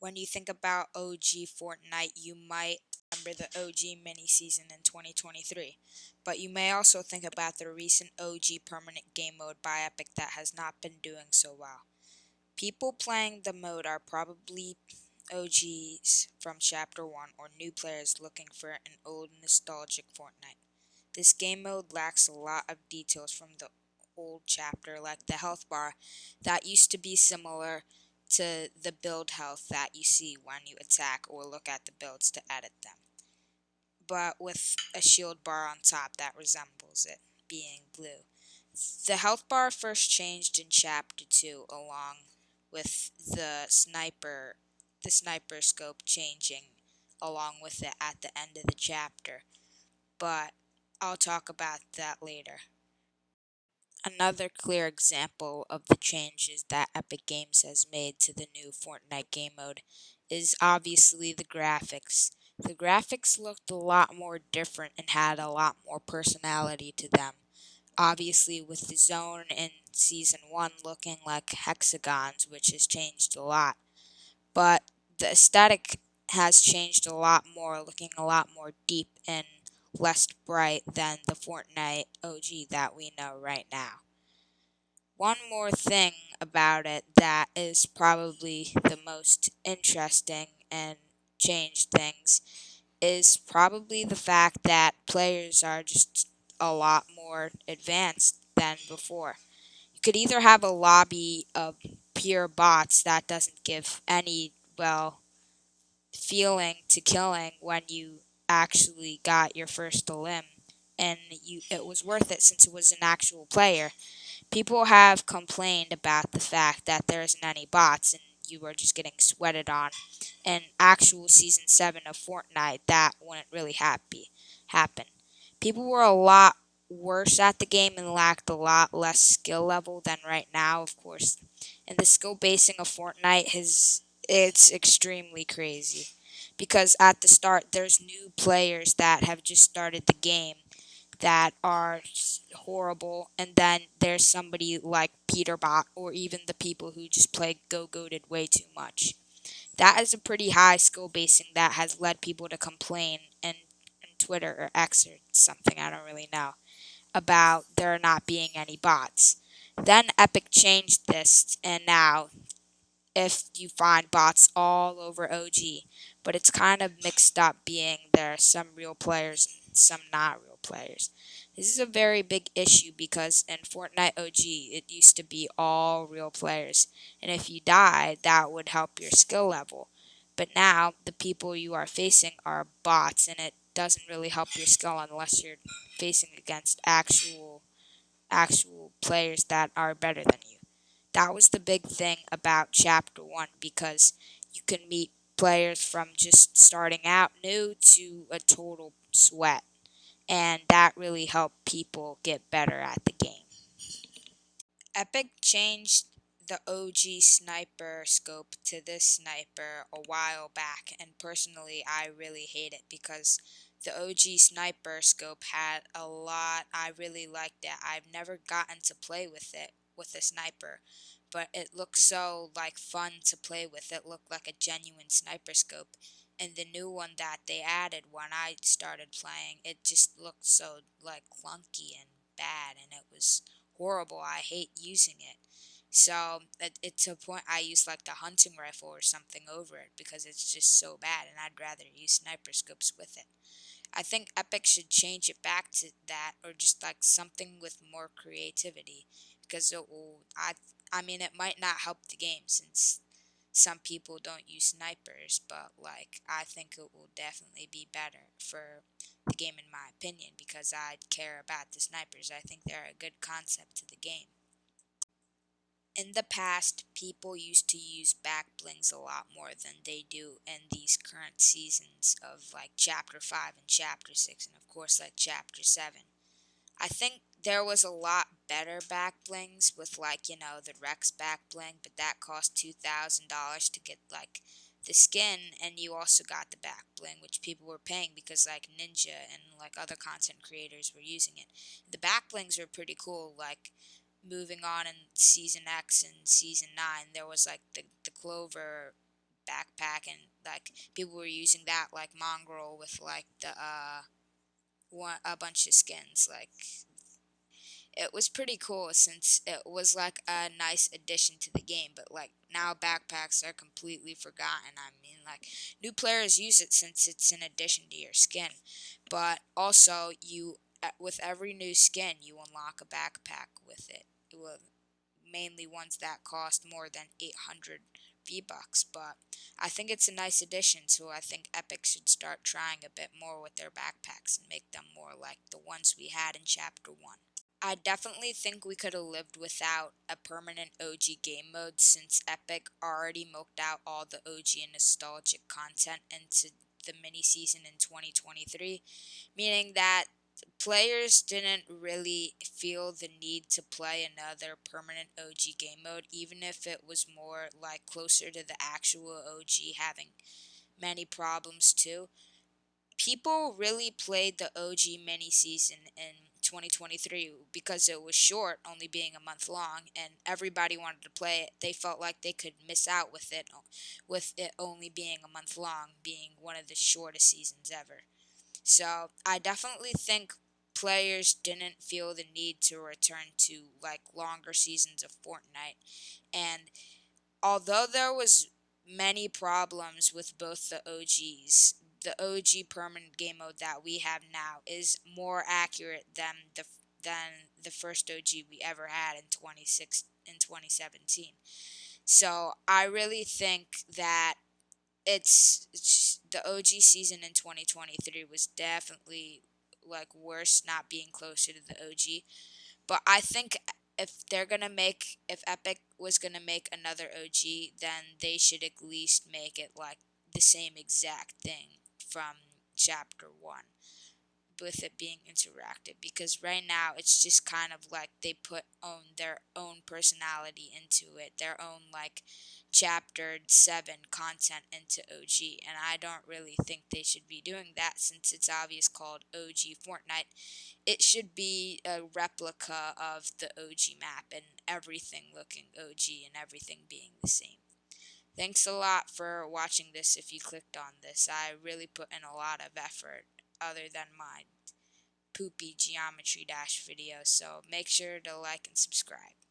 When you think about OG Fortnite, you might remember the OG mini season in 2023, but you may also think about the recent OG permanent game mode by Epic that has not been doing so well. People playing the mode are probably OGs from Chapter 1 or new players looking for an old nostalgic Fortnite. This game mode lacks a lot of details from the old chapter, like the health bar that used to be similar to the build health that you see when you attack or look at the builds to edit them, but with a shield bar on top that resembles it, being blue. The health bar first changed in Chapter 2 along with the sniper scope changing along with it at the end of the chapter, but I'll talk about that later. Another clear example of the changes that Epic Games has made to the new Fortnite game mode is obviously the graphics. The graphics looked a lot more different and had a lot more personality to them. Obviously, with the zone in Season 1 looking like hexagons, which has changed a lot. But the aesthetic has changed a lot more, looking a lot more deep and less bright than the Fortnite OG that we know right now. One more thing about it that is probably the most interesting and changed things is probably the fact that players are just a lot more advanced than before. You could either have a lobby of pure bots that doesn't give any, well, feeling to killing when you actually got your first limb, and it was worth it since it was an actual player. People have complained about the fact that there isn't any bots and you are just getting sweated on. In actual Season 7 of Fortnite, that wouldn't really happen. People were a lot worse at the game and lacked a lot less skill level than right now, of course. And the skill basing of Fortnite it's extremely crazy. Because at the start, there's new players that have just started the game that are horrible, and then there's somebody like Peterbot or even the people who just play Go Goated way too much. That is a pretty high skill basing that has led people to complain in Twitter or X or something, I don't really know, about there not being any bots. Then Epic changed this, and now if you find bots all over OG, but it's kind of mixed up being there are some real players and some not real players. This is a very big issue because in Fortnite OG it used to be all real players, and if you died that would help your skill level. But now the people you are facing are bots and it doesn't really help your skill unless you're facing against actual players that are better than you. That was the big thing about Chapter 1 because you can meet players from just starting out new to a total sweat, and that really helped people get better at the game. Epic changed the OG sniper scope to this sniper a while back, and personally, I really hate it because the OG sniper scope had a lot. I really liked it. I've never gotten to play with it with a sniper, but it looked so like fun to play with. It looked like a genuine sniper scope. And the new one that they added when I started playing, it just looked so like clunky and bad, and it was horrible. I hate using it. So it's to a point I use like the hunting rifle or something over it because it's just so bad, and I'd rather use sniper scopes with it. I think Epic should change it back to that, or just like something with more creativity, because it will. I mean, it might not help the game since some people don't use snipers, but like I think it will definitely be better for the game in my opinion because I care about the snipers. I think they're a good concept to the game. In the past, people used to use back blings a lot more than they do in these current seasons of like Chapter 5 and Chapter 6, and of course, like Chapter 7. I think there was a lot better back blings with like, the Rex back bling, but that cost $2,000 to get like the skin, and you also got the back bling, which people were paying because like Ninja and like other content creators were using it. The back blings were pretty cool, like moving on in Season X and Season 9, there was like the Clover backpack back, and like people were using that like mongrel with like the a bunch of skins. Like it was pretty cool since it was like a nice addition to the game. But like now backpacks are completely forgotten. I mean, like new players use it since it's an addition to your skin, but also you with every new skin you unlock a backpack with it. Mainly ones that cost more than 800 V-Bucks, but I think it's a nice addition, so I think Epic should start trying a bit more with their backpacks and make them more like the ones we had in Chapter 1. I definitely think we could have lived without a permanent OG game mode since Epic already milked out all the OG and nostalgic content into the mini season in 2023, meaning that players didn't really feel the need to play another permanent OG game mode, even if it was more like closer to the actual OG having many problems too. People really played the OG mini season in 2023 because it was short, only being a month long, and everybody wanted to play it. They felt like they could miss out with it only being a month long, being one of the shortest seasons ever. So I definitely think players didn't feel the need to return to like longer seasons of Fortnite. And although there was many problems with both the OGs, the OG permanent game mode that we have now is more accurate than the first OG we ever had in 2017. So I really think that it's the OG season in 2023 was definitely like worse not being closer to the OG. But I think if Epic was gonna make another OG, then they should at least make it like the same exact thing from chapter 1, with it being interactive, because right now it's just kind of like they put their own personality into it, their own like chapter 7 content into OG, and I don't really think they should be doing that since it's obvious called OG Fortnite. It should be a replica of the OG map and everything looking OG and everything being the same. Thanks a lot for watching this. If you clicked on this, I really put in a lot of effort other than my poopy geometry dash video, so make sure to like and subscribe.